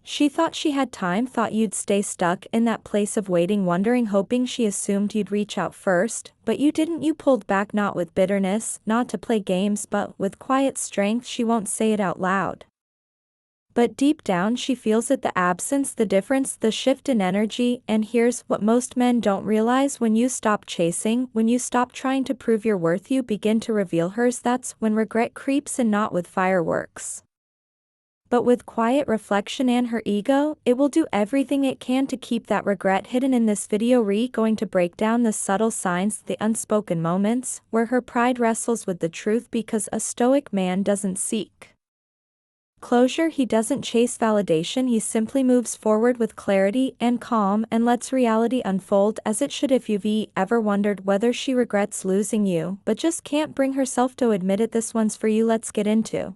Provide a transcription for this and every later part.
She thought she had time, thought you'd stay stuck in that place of waiting, wondering, hoping. She assumed you'd reach out first, but you didn't. You pulled back, not with bitterness, not to play games, but with quiet strength. She won't say it out loud, but deep down she feels it, the absence, the difference, the shift in energy. And here's what most men don't realize: when you stop chasing, when you stop trying to prove your worth, you begin to reveal hers. That's when regret creeps in, not with fireworks, but with quiet reflection and her ego. It will do everything it can to keep that regret hidden. In this video, we're going to break down the subtle signs, the unspoken moments, where her pride wrestles with the truth, because a stoic man doesn't seek closure, he doesn't chase validation, he simply moves forward with clarity and calm and lets reality unfold as it should. If you've ever wondered whether she regrets losing you but just can't bring herself to admit it, this one's for you. Let's get into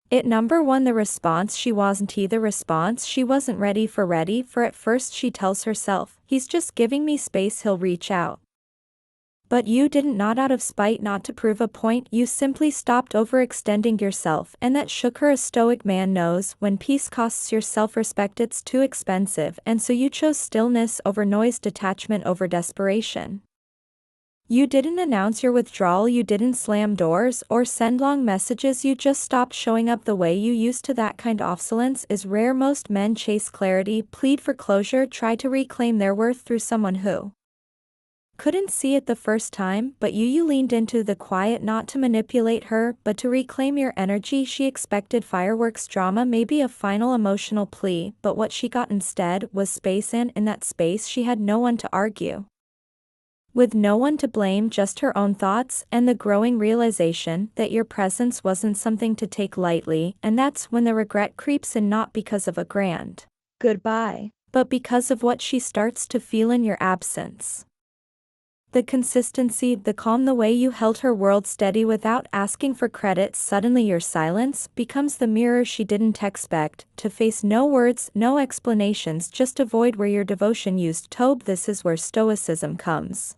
it. Number 1, the response. She wasn't the response. She wasn't ready for at first. She tells herself, he's just giving me space, he'll reach out. But you didn't, not out of spite, not to prove a point. You simply stopped overextending yourself, and that shook her. A stoic man knows when peace costs your self-respect, it's too expensive, and so you chose stillness over noise, detachment over desperation. You didn't announce your withdrawal, you didn't slam doors or send long messages, you just stopped showing up the way you used to. That kind of silence is rare. Most men chase clarity, plead for closure, try to reclaim their worth through someone who couldn't see it the first time, but you leaned into the quiet, not to manipulate her, but to reclaim your energy. She expected fireworks, drama, maybe a final emotional plea, but what she got instead was space, and in that space she had no one to argue with, no one to blame, just her own thoughts and the growing realization that your presence wasn't something to take lightly. And that's when the regret creeps in, not because of a grand goodbye, but because of what she starts to feel in your absence. The consistency, the calm, the way you held her world steady without asking for credit. Suddenly your silence becomes the mirror she didn't expect to face. No words, no explanations, just a void where your devotion used to. This is where Stoicism comes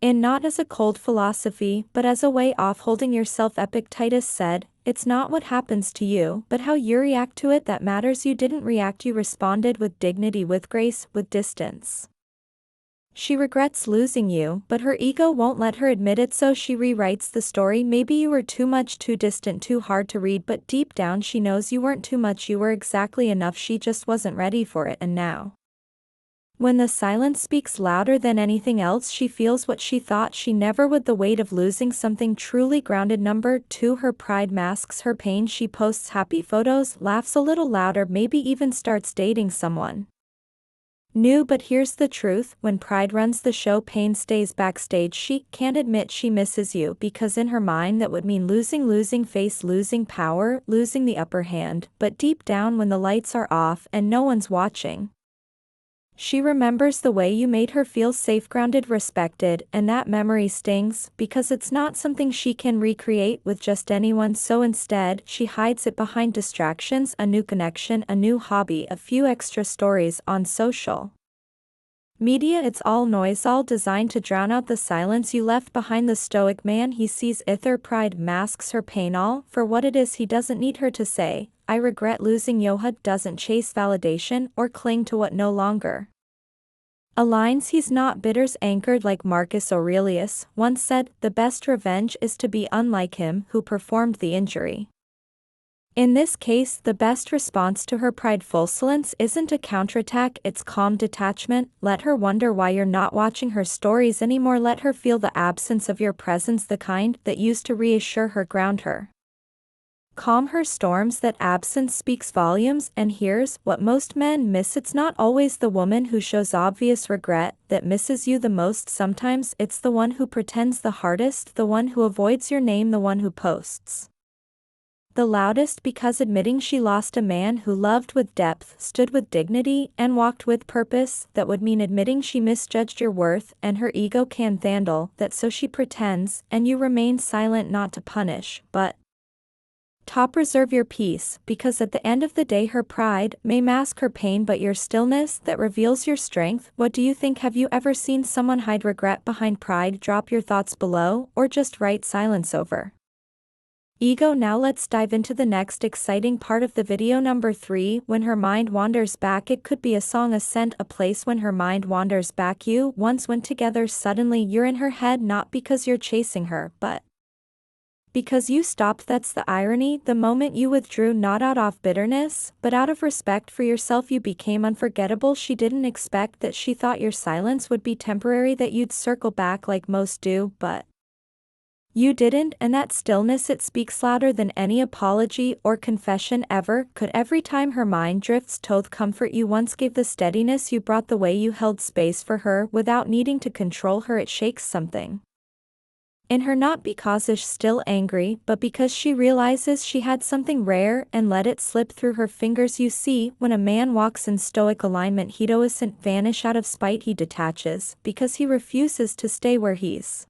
in, not as a cold philosophy, but as a way of holding yourself. Epictetus said, it's not what happens to you, but how you react to it that matters. You didn't react, you responded with dignity, with grace, with distance. She regrets losing you, but her ego won't let her admit it, so she rewrites the story. Maybe you were too much, too distant, too hard to read, but deep down she knows you weren't too much, you were exactly enough. She just wasn't ready for it. And now, when the silence speaks louder than anything else, she feels what she thought she never would: the weight of losing something truly grounded. Number 2, her pride masks her pain. She posts happy photos, laughs a little louder, maybe even starts dating someone new. But here's the truth: when pride runs the show, pain stays backstage. She can't admit she misses you, because in her mind that would mean losing face, losing power, losing the upper hand. But deep down, when the lights are off and no one's watching, she remembers the way you made her feel safe, grounded, respected, and that memory stings, because it's not something she can recreate with just anyone. So instead, she hides it behind distractions, a new connection, a new hobby, a few extra stories on social media. It's all noise, all designed to drown out the silence you left behind. The stoic man, he sees ether. Pride masks her pain, all for what it is. He doesn't need her to say, I regret losing you. Doesn't chase validation or cling to what no longer aligns. He's not bitter's anchored, like Marcus Aurelius once said, the best revenge is to be unlike him who performed the injury. In this case, the best response to her prideful silence isn't a counterattack, it's calm detachment. Let her wonder why you're not watching her stories anymore. Let her feel the absence of your presence, the kind that used to reassure her, ground her, calm her storms. That absence speaks volumes. And here's what most men miss: it's not always the woman who shows obvious regret that misses you the most. Sometimes it's the one who pretends the hardest, the one who avoids your name, the one who posts the loudest, because admitting she lost a man who loved with depth, stood with dignity, and walked with purpose, that would mean admitting she misjudged your worth, and her ego can't handle that, so she pretends, and you remain silent, not to punish, but preserve your peace, because at the end of the day her pride may mask her pain, but your stillness that reveals your strength. What do you think? Have you ever seen someone hide regret behind pride? Drop your thoughts below, or just write silence over Ego. Now let's dive into the next exciting part of the video. Number 3, when her mind wanders back. It could be a song, a scent, a place. When her mind wanders back, you once went together. Suddenly you're in her head, not because you're chasing her, but because you stopped. That's the irony. The moment you withdrew, not out of bitterness, but out of respect for yourself, you became unforgettable. She didn't expect that. She thought your silence would be temporary, that you'd circle back like most do, but you didn't, and that stillness, it speaks louder than any apology or confession ever could. Every time her mind drifts toward comfort you once gave, the steadiness you brought, the way you held space for her without needing to control her, it shakes something in her, not because she's still angry, but because she realizes she had something rare and let it slip through her fingers. You see, when a man walks in stoic alignment, he doesn't vanish out of spite, he detaches, because he refuses to stay where he's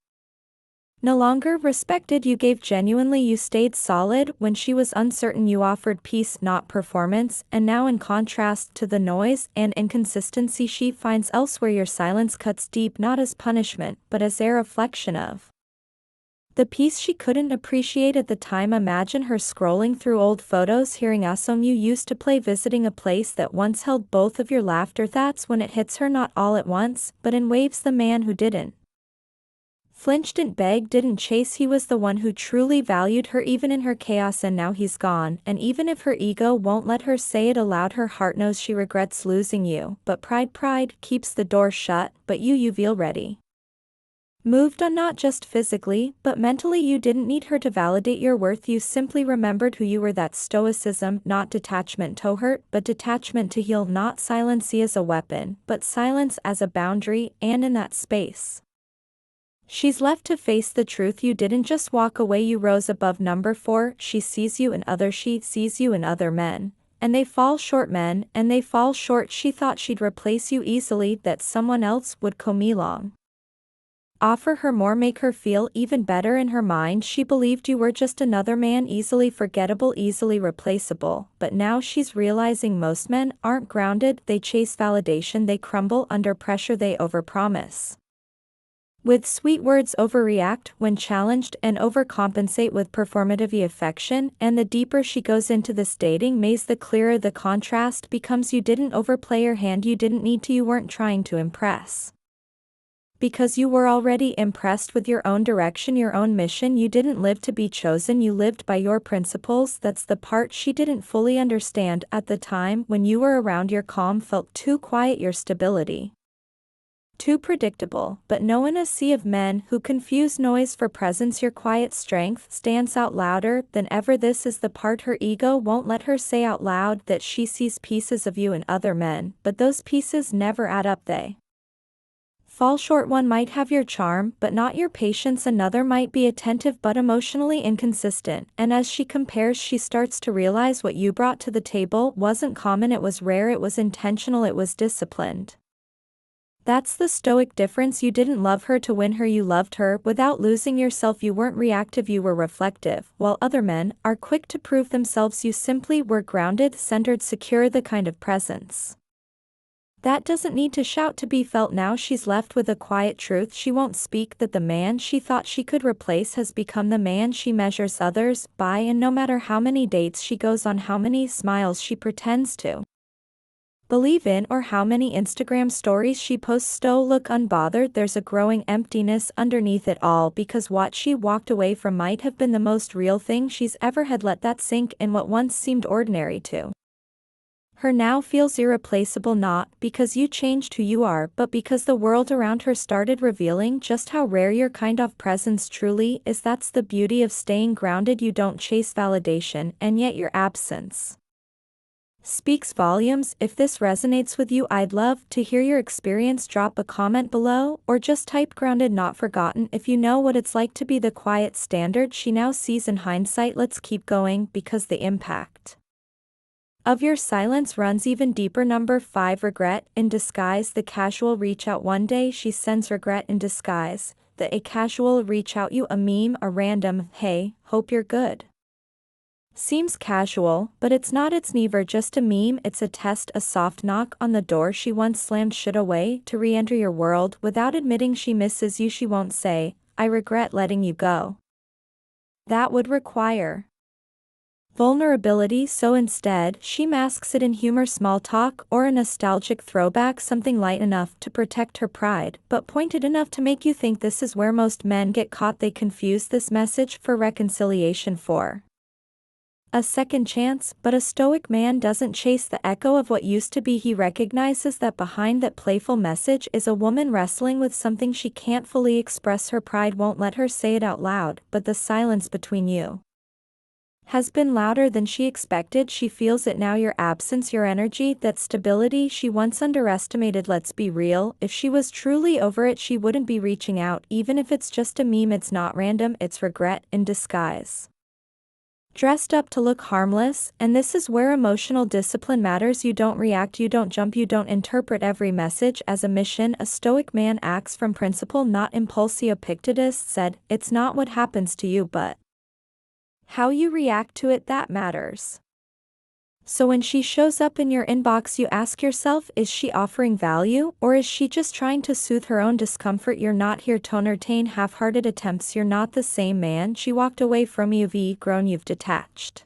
no longer respected. You gave genuinely, you stayed solid when she was uncertain, you offered peace, not performance. And now, in contrast to the noise and inconsistency she finds elsewhere, your silence cuts deep, not as punishment, but as a reflection of the peace she couldn't appreciate at the time. Imagine her scrolling through old photos, hearing a song you used to play, visiting a place that once held both of your laughter. That's when it hits her, not all at once, but in waves. The man who didn't flinch, didn't beg, didn't chase, he was the one who truly valued her, even in her chaos. And now he's gone, and even if her ego won't let her say it aloud, her heart knows she regrets losing you. But pride keeps the door shut. But you feel ready, moved on, not just physically, but mentally. You didn't need her to validate your worth, you simply remembered who you were. That's stoicism, not detachment to hurt, but detachment to heal. Not silence as a weapon, but silence as a boundary. And in that space, she's left to face the truth. You didn't just walk away, you rose above. Number 4, she sees you in others. She sees you in other men, and they fall short. Men, and they fall short. She thought she'd replace you easily, that someone else would come along, offer her more, make her feel even better. In her mind, she believed you were just another man, easily forgettable, easily replaceable. But now she's realizing most men aren't grounded. They chase validation, they crumble under pressure, they overpromise with sweet words, overreact when challenged, and overcompensate with performative affection. And the deeper she goes into this dating maze, the clearer the contrast becomes. You didn't overplay her hand, you didn't need to, you weren't trying to impress, because you were already impressed with your own direction, your own mission. You didn't live to be chosen, you lived by your principles. That's the part she didn't fully understand at the time. When you were around, your calm felt too quiet, your stability too predictable. But no, in a sea of men who confuse noise for presence, your quiet strength stands out louder than ever. This is the part her ego won't let her say out loud, that she sees pieces of you in other men, but those pieces never add up, they fall short. One might have your charm, but not your patience. Another might be attentive, but emotionally inconsistent. And as she compares, she starts to realize what you brought to the table wasn't common, it was rare, it was intentional, it was disciplined. That's the stoic difference. You didn't love her to win her, you loved her without losing yourself. You weren't reactive, you were reflective. While other men are quick to prove themselves, you simply were grounded, centered, secure, the kind of presence that doesn't need to shout to be felt. Now she's left with a quiet truth she won't speak, that the man she thought she could replace has become the man she measures others by. And no matter how many dates she goes on, how many smiles she pretends to believe in, or how many Instagram stories she posts, look unbothered, there's a growing emptiness underneath it all, because what she walked away from might have been the most real thing she's ever had. Let that sink in. What once seemed ordinary to her now feels irreplaceable, not because you changed who you are, but because the world around her started revealing just how rare your kind of presence truly is. That's the beauty of staying grounded. You don't chase validation, and yet your absence speaks volumes. If this resonates with you, I'd love to hear your experience. Drop a comment below, or just type grounded, not forgotten, if you know what it's like to be the quiet standard she now sees in hindsight. Let's keep going, because the impact of your silence runs even deeper. Number 5, regret in disguise. The casual reach out. One day she sends regret in disguise. A casual reach out, you, a meme, a random "hey, hope you're good" seems casual, but it's not. It's never just a meme, it's a test, a soft knock on the door she once slammed shut away, to re-enter your world without admitting she misses you. She won't say, "I regret letting you go," That would require vulnerability, so instead, she masks it in humor, small talk, or a nostalgic throwback, something light enough to protect her pride, but pointed enough to make you think. This is where most men get caught. They confuse this message for reconciliation for a second chance, but a Stoic man doesn't chase the echo of what used to be. He recognizes that behind that playful message is a woman wrestling with something she can't fully express. Her pride won't let her say it out loud, but the silence between you has been louder than she expected. She feels it now, your absence, your energy, that stability she once underestimated. Let's be real, if she was truly over it, she wouldn't be reaching out, even if it's just a meme. It's not random, it's regret in disguise, dressed up to look harmless. And this is where emotional discipline matters. You don't react, you don't jump, you don't interpret every message as a mission. A Stoic man acts from principle, not impulse. Epictetus said, "It's not what happens to you, but how you react to it that matters." So when she shows up in your inbox, you ask yourself, is she offering value, or is she just trying to soothe her own discomfort? You're not here to entertain half-hearted attempts. You're not the same man she walked away from. You've grown, you've detached.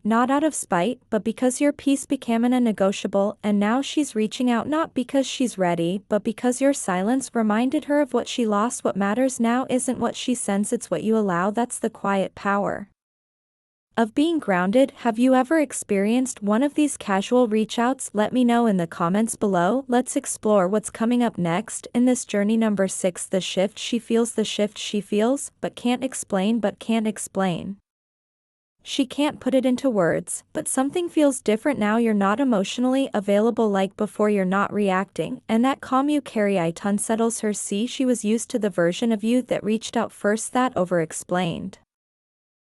Not out of spite, but because your peace became a negotiable, and now she's reaching out not because she's ready, but because your silence reminded her of what she lost. What matters now isn't what she sends, it's what you allow. That's the quiet power of being grounded. Have you ever experienced one of these casual reach-outs? Let me know in the comments below. Let's explore what's coming up next in this journey. Number 6, the shift she feels. The shift she feels, but can't explain. She can't put it into words, but something feels different now. You're not emotionally available like before. You're not reacting, and that calm you carry it unsettles her. See, she was used to the version of you that reached out first, that over-explained,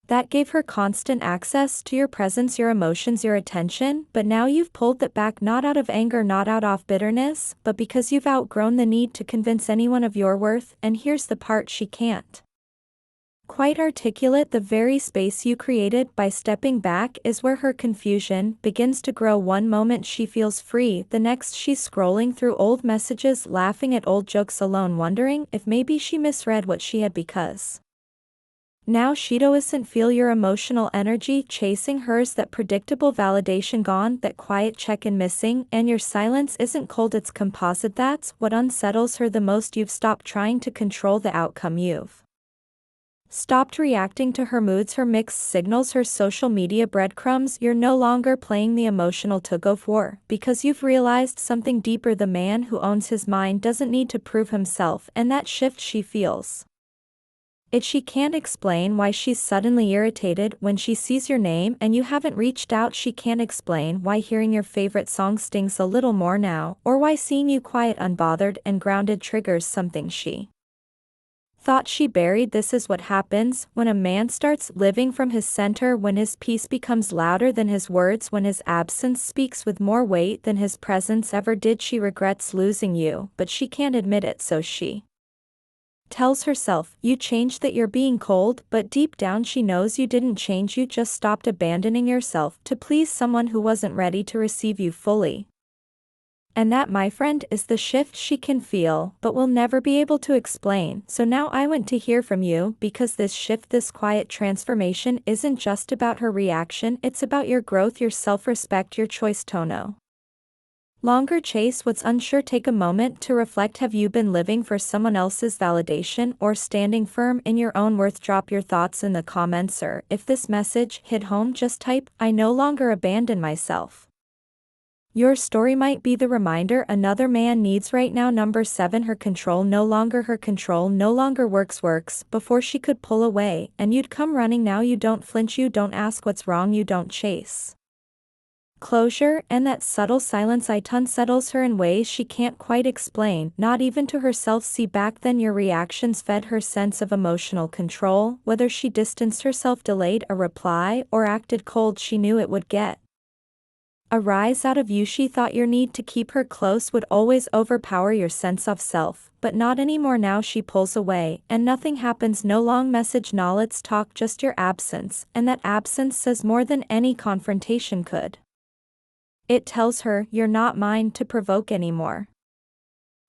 that gave her constant access to your presence, your emotions, your attention. But now you've pulled that back, not out of anger, not out of bitterness, but because you've outgrown the need to convince anyone of your worth. And here's the part she can't quite articulate. The very space you created by stepping back is where her confusion begins to grow. One moment she feels free, the next she's scrolling through old messages, laughing at old jokes alone, wondering if maybe she misread what she had. Because now she doesn't feel your emotional energy chasing hers, that predictable validation gone, that quiet check-in missing, and your silence isn't cold, it's composite. That's what unsettles her the most. You've stopped trying to control the outcome. You've stopped reacting to her moods, her mixed signals, her social media breadcrumbs. You're no longer playing the emotional tug-of-war, because you've realized something deeper. The man who owns his mind doesn't need to prove himself, and that shift she feels it. She can't explain why she's suddenly irritated when she sees your name and you haven't reached out. She can't explain why hearing your favorite song stings a little more now, or why seeing you quiet, unbothered, and grounded triggers something she thought she buried. This is what happens when a man starts living from his center, when his peace becomes louder than his words, when his absence speaks with more weight than his presence ever did. She regrets losing you, but she can't admit it, so she tells herself, you changed, that you're being cold, but deep down she knows you didn't change. You just stopped abandoning yourself to please someone who wasn't ready to receive you fully. And that, my friend, is the shift she can feel, but will never be able to explain. So now I want to hear from you, because this shift, this quiet transformation, isn't just about her reaction, it's about your growth, your self-respect, your choice to no longer chase what's unsure. Take a moment to reflect. Have you been living for someone else's validation, or standing firm in your own worth? Drop your thoughts in the comments, or if this message hit home, just type, "I no longer abandon myself." Your story might be the reminder another man needs right now. Number 7, her control no longer works. Before she could pull away, and you'd come running. Now you don't flinch, you don't ask what's wrong, you don't chase closure, and that subtle silence it unsettles her in ways she can't quite explain, not even to herself. See, back then your reactions fed her sense of emotional control. Whether she distanced herself, delayed a reply, or acted cold, she knew it would get a rise out of you. She thought your need to keep her close would always overpower your sense of self, but not anymore. Now she pulls away, and nothing happens. No long message, no let's talk, just your absence, and that absence says more than any confrontation could. It tells her, you're not mine to provoke anymore.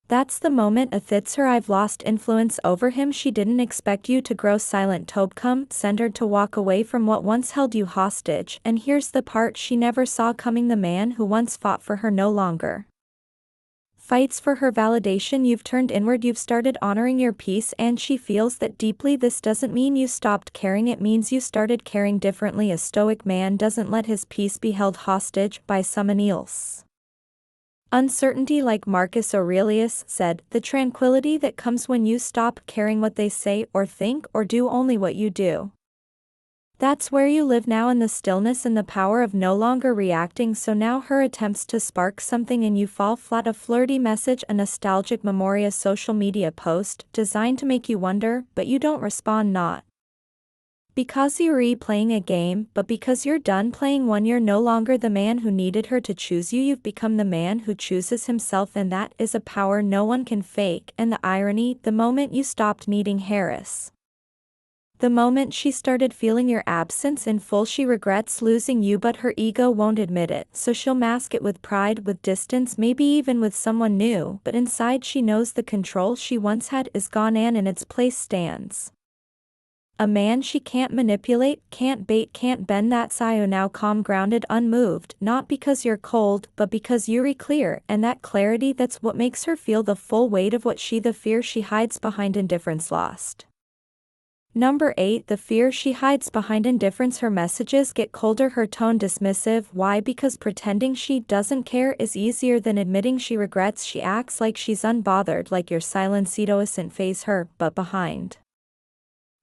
That's the moment a fits her. I've lost influence over him. She didn't expect you to grow silent. Tobecome send her to walk away from what once held you hostage, and here's the part she never saw coming: the man who once fought for her no longer fights for her validation. You've turned inward, you've started honoring your peace, and she feels that deeply. This doesn't mean you stopped caring, it means you started caring differently. A stoic man doesn't let his peace be held hostage by someone else. Uncertainty, like Marcus Aurelius said, the tranquility that comes when you stop caring what they say or think or do, only what you do. That's where you live now, in the stillness and the power of no longer reacting. So now her attempts to spark something in you fall flat: a flirty message, a nostalgic memory, a social media post designed to make you wonder, but you don't respond, not because you're replaying a game, but because you're done playing one. You're no longer the man who needed her to choose you, you've become the man who chooses himself, and that is a power no one can fake. And the irony, the moment you stopped needing Harris, the moment she started feeling your absence in full, she regrets losing you, but her ego won't admit it, so she'll mask it with pride, with distance, maybe even with someone new, but inside she knows the control she once had is gone, and in its place stands a man she can't manipulate, can't bait, can't bend. That's Io, now calm, grounded, unmoved, not because you're cold, but because you're clear, and that clarity, that's what makes her feel the full weight of what the fear she hides behind indifference lost. Number 8, the fear she hides behind indifference. Her messages get colder, her tone dismissive. Why? Because pretending she doesn't care is easier than admitting she regrets. She acts like she's unbothered, like your silence doesn't faze her, but behind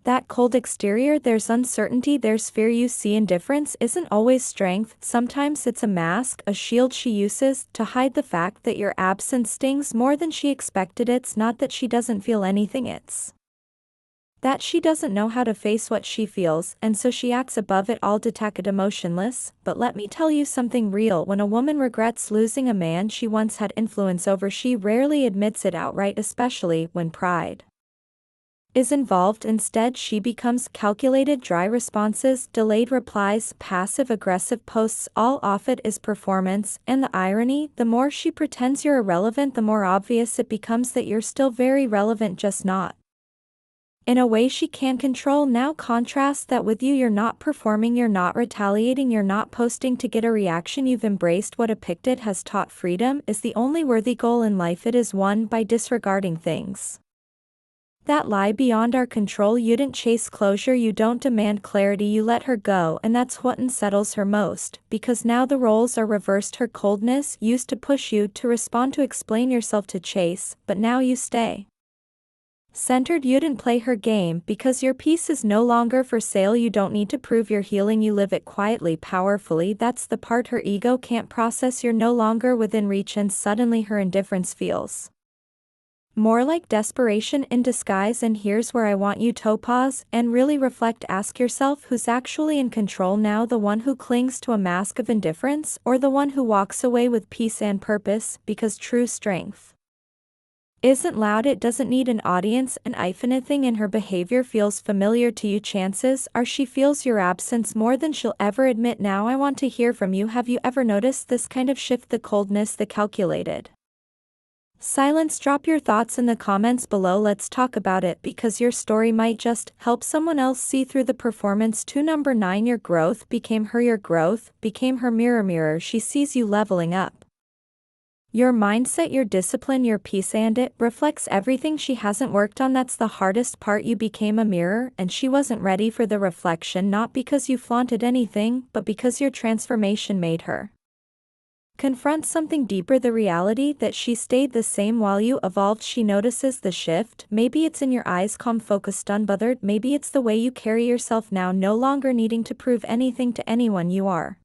that cold exterior there's uncertainty, there's fear. You see, indifference isn't always strength, sometimes it's a mask, a shield she uses to hide the fact that your absence stings more than she expected. It's not that she doesn't feel anything, it's that she doesn't know how to face what she feels, and so she acts above it all, detached, emotionless. But let me tell you something real: when a woman regrets losing a man she once had influence over, she rarely admits it outright, especially when pride is involved. Instead, she becomes calculated, dry responses, delayed replies, passive-aggressive posts. All of it is performance, and the irony, the more she pretends you're irrelevant, the more obvious it becomes that you're still very relevant, just not in a way she can control. Now contrast that with you: you're not performing, you're not retaliating, you're not posting to get a reaction. You've embraced what Epictet has taught: freedom is the only worthy goal in life. It is won by disregarding things that lie beyond our control. You didn't chase closure, you don't demand clarity, you let her go, and that's what unsettles her most, because now the roles are reversed. Her coldness used to push you to respond, to explain yourself, to chase, but now you stay centered. You didn't play her game because your peace is no longer for sale. You don't need to prove you're healing, you live it quietly, powerfully. That's the part her ego can't process. You're no longer within reach, and suddenly her indifference feels more like desperation in disguise. And here's where I want you to pause and really reflect. Ask yourself, who's actually in control now: the one who clings to a mask of indifference, or the one who walks away with peace and purpose? Because true strength isn't loud, it doesn't need an audience, and if anything in her behavior feels familiar to you, chances are she feels your absence more than she'll ever admit. Now I want to hear from you. Have you ever noticed this kind of shift? The coldness, the calculated silence? Drop your thoughts in the comments below. Let's talk about it, because your story might just help someone else see through the performance too. Number 9, your growth became her. Your growth became her mirror. She sees you leveling up your mindset, your discipline, your peace, and it reflects everything she hasn't worked on. That's the hardest part. You became a mirror, and she wasn't ready for the reflection, not because you flaunted anything, but because your transformation made her confront something deeper: the reality that she stayed the same while you evolved. She notices the shift. Maybe it's in your eyes, calm, focused, unbothered. Maybe it's the way you carry yourself now, no longer needing to prove anything to anyone. You are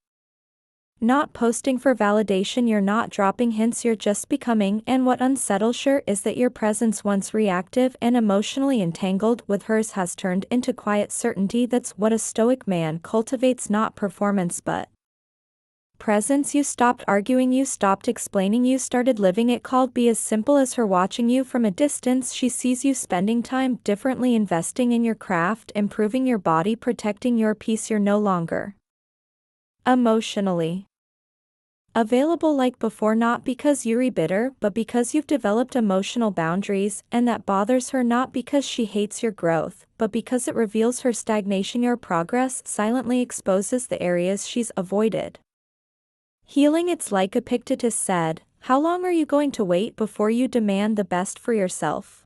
not posting for validation, you're not dropping hints, you're just becoming. And what unsettles her is that your presence, once reactive and emotionally entangled with hers, has turned into quiet certainty. That's what a stoic man cultivates: not performance, but presence. You stopped arguing, you stopped explaining, you started living. It called be as simple as her watching you from a distance. She sees you spending time differently, investing in your craft, improving your body, protecting your peace. You're no longer emotionally Available like before, not because you're bitter, but because you've developed emotional boundaries, and that bothers her not because she hates your growth, but because it reveals her stagnation. Your progress silently exposes the areas she's avoided. Healing. It's like Epictetus said, how long are you going to wait before you demand the best for yourself?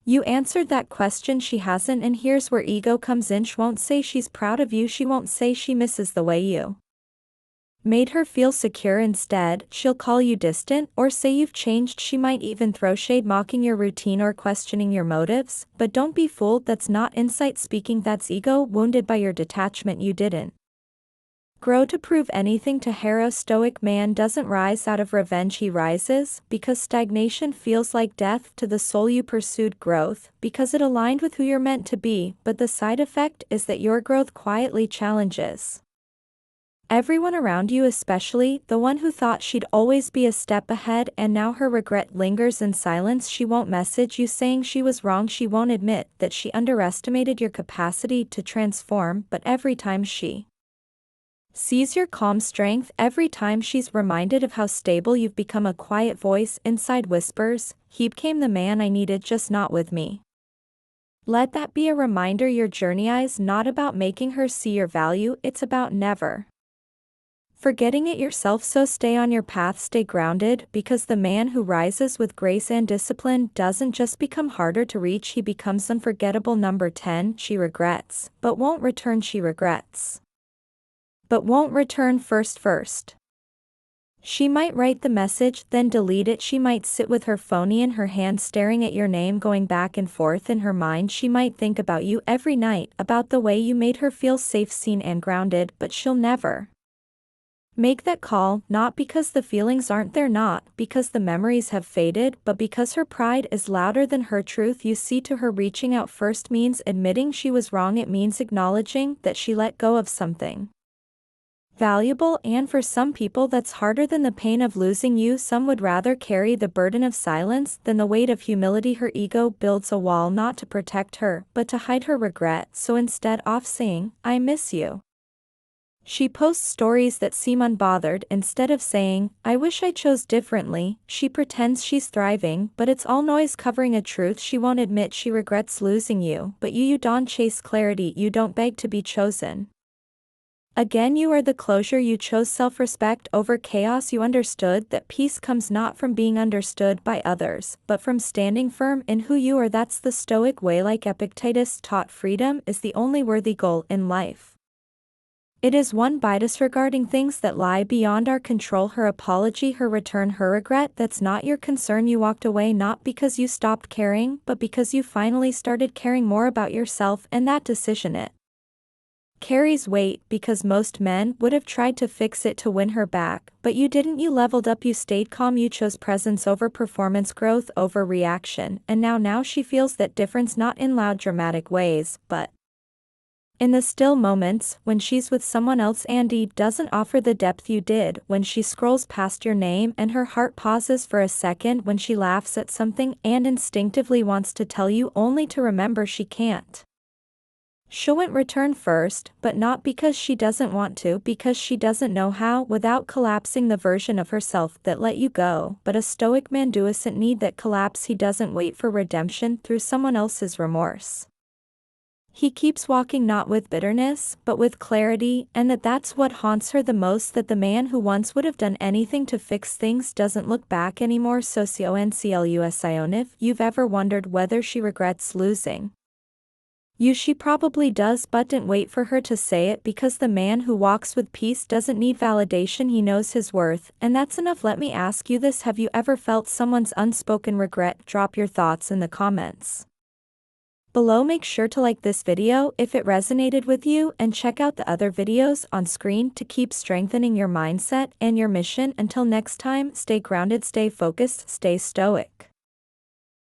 You answered that question. She hasn't, and here's where ego comes in. She won't say she's proud of you, she won't say she misses the way you made her feel secure. Instead, she'll call you distant, or say you've changed. She might even throw shade, mocking your routine or questioning your motives, but don't be fooled, that's not insight speaking, that's ego wounded by your detachment. You didn't grow to prove anything to her. A stoic man doesn't rise out of revenge, he rises because stagnation feels like death to the soul. You pursued growth because it aligned with who you're meant to be, but the side effect is that your growth quietly challenges everyone around you, especially the one who thought she'd always be a step ahead, and now her regret lingers in silence. She won't message you saying she was wrong, she won't admit that she underestimated your capacity to transform, but every time she sees your calm strength, every time she's reminded of how stable you've become, a quiet voice inside whispers, he became the man I needed, just not with me. Let that be a reminder. Your journey is not about making her see your value, it's about never forgetting it yourself. So stay on your path, stay grounded, because the man who rises with grace and discipline doesn't just become harder to reach, he becomes unforgettable. Number 10. She regrets, but won't return. She regrets, but won't return. First. She might write the message, then delete it. She might sit with her phone in her hand staring at your name going back and forth in her mind. She might think about you every night, about the way you made her feel safe, seen and grounded, but she'll never make that call, not because the feelings aren't there, not because the memories have faded, but because her pride is louder than her truth. You see, to her, reaching out first means admitting she was wrong. It means acknowledging that she let go of something valuable, and for some people that's harder than the pain of losing you. Some would rather carry the burden of silence than the weight of humility. Her ego builds a wall not to protect her, but to hide her regret, so instead of saying, I miss you, she posts stories that seem unbothered. Instead of saying, I wish I chose differently, she pretends she's thriving, but it's all noise covering a truth she won't admit. She regrets losing you, but you don't chase clarity, you don't beg to be chosen again. You are the closure. You chose self-respect over chaos. You understood that peace comes not from being understood by others, but from standing firm in who you are. That's the Stoic way. Like Epictetus taught, freedom is the only worthy goal in life. It is one by disregarding things that lie beyond our control. Her apology, her return, her regret, that's not your concern. You walked away not because you stopped caring, but because you finally started caring more about yourself, and that decision, it carries weight, because most men would have tried to fix it to win her back, but you didn't. You leveled up, you stayed calm, you chose presence over performance, growth over reaction, and now she feels that difference, not in loud dramatic ways, but in the still moments, when she's with someone else and he doesn't offer the depth you did, when she scrolls past your name and her heart pauses for a second, when she laughs at something and instinctively wants to tell you only to remember she can't. She won't return first, but not because she doesn't want to, because she doesn't know how, without collapsing the version of herself that let you go. But a stoic man doesn't need that collapse. He doesn't wait for redemption through someone else's remorse. He keeps walking, not with bitterness, but with clarity, and that's what haunts her the most, that the man who once would have done anything to fix things doesn't look back anymore. Socionclusion. If you've ever wondered whether she regrets losing you, she probably does, but don't wait for her to say it, because the man who walks with peace doesn't need validation, he knows his worth, and that's enough. Let me ask you this, have you ever felt someone's unspoken regret? Drop your thoughts in the comments below. Make sure to like this video if it resonated with you, and check out the other videos on screen to keep strengthening your mindset and your mission. Until next time, stay grounded, stay focused, stay stoic.